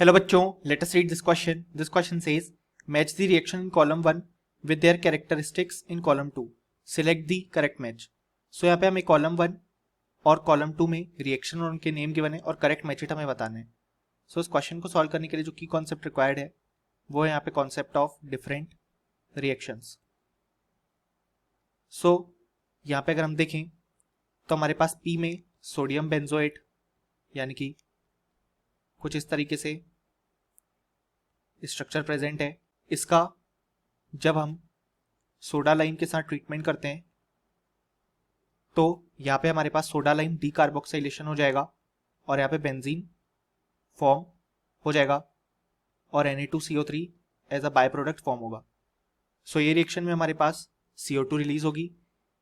Hello बच्चों, let us read this question. This question says, match the reaction in column 1 with their characteristics in column 2. Select the correct match. So यहाँ पे हमें column 1 और column 2 में reaction और उनके name given है और correct match it हमें बताना है. So इस question को solve करने के लिए जो की concept required है वो है यहाँ पे concept of different reactions. So यहाँ पे अगर हम देखें तो हमारे पास P में सोडियम बेंजोएट यानी कि कुछ इस तरीके से स्ट्रक्चर प्रेजेंट है. इसका जब हम सोडा लाइम के साथ ट्रीटमेंट करते हैं तो यहाँ पे हमारे पास सोडा लाइम डीकार्बोक्सिलेशन हो जाएगा और यहाँ पे बेंजीन फॉर्म हो जाएगा और Na2CO3 as a by product form होगा. सो ये रिएक्शन में हमारे पास CO2 रिलीज होगी.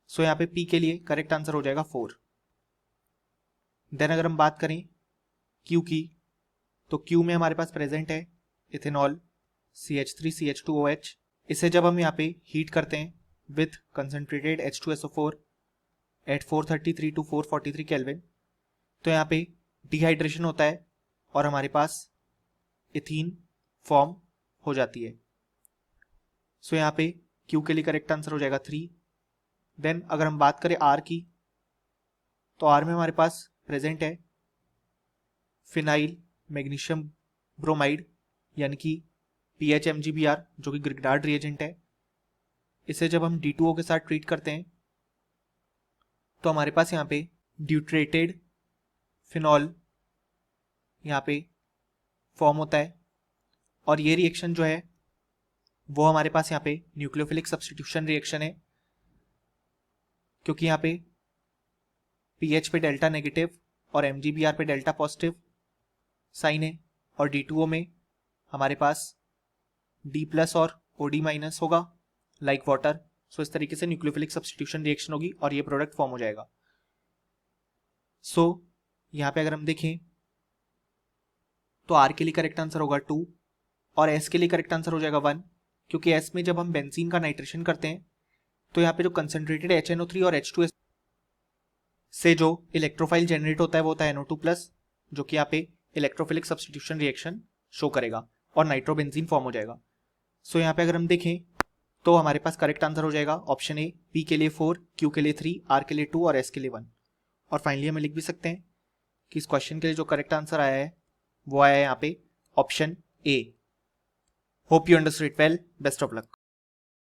सो यहाँ पे P के लिए करेक्ट आंसर हो जाएगा 4. देन अगर हम बात करें Q की तो Q में हमारे पास प्रेजेंट है इथेनॉल CH3CH2OH. इसे जब हम यहाँ पे हीट करते हैं with concentrated H2SO4 at 433 to 443 kelvin तो यहाँ पे डिहाइड्रेशन होता है और हमारे पास इथीन फॉर्म हो जाती है. सो यहाँ पे Q के लिए करेक्ट आंसर हो जाएगा 3. देन अगर हम बात करें R की तो R में हमारे पास प्रेजेंट है फिनाइल मैग्नीशियम ब्रोमाइड यानी कि PHMgBr जो कि ग्रिग्नार्ड रिएजेंट है. इसे जब हम D2O के साथ ट्रीट करते हैं तो हमारे पास यहाँ पे ड्यूट्रेटेड फिनॉल यहाँ पे फॉर्म होता है और ये रिएक्शन जो है वो हमारे पास यहाँ पे न्यूक्लियोफिलिक सब्स्टिट्यूशन रिएक्शन है क्योंकि यहाँ पे पीएच पे डेल्टा नेगेटिव और MgBr पे डेल्टा पॉजिटिव साइन है और D2O में हमारे पास D+ और OD- होगा लाइक वाटर. सो इस तरीके से न्यूक्लियोफिलिक सब्स्टिट्यूशन रिएक्शन होगी और ये प्रोडक्ट फॉर्म हो जाएगा. सो यहाँ पे अगर हम देखें तो R के लिए करेक्ट आंसर होगा 2 और S के लिए करेक्ट आंसर हो जाएगा 1 क्योंकि S में जब हम बेंजीन का नाइट्रेशन करते हैं तो यहाँ पे जो कंसनट्रेटेड HNO3 और H2S से जो इलेक्ट्रोफाइल जनरेट होता है वो होता है NO2+ जो कि यहाँ पे इलेक्ट्रोफिलिक सब्स्टिट्यूशन रिएक्शन शो करेगा और नाइट्रोबेंजीन फॉर्म हो जाएगा. सो यहाँ पे अगर हम देखें तो हमारे पास करेक्ट आंसर हो जाएगा ऑप्शन ए. P के लिए 4, Q के लिए 3, R के लिए 2 और S के लिए 1. और फाइनली हम लिख भी सकते हैं कि इस क्वेश्चन के लिए जो करेक्ट आंसर आया है वो आया है यहाँ पे option A. Hope you understood it well. Best of luck.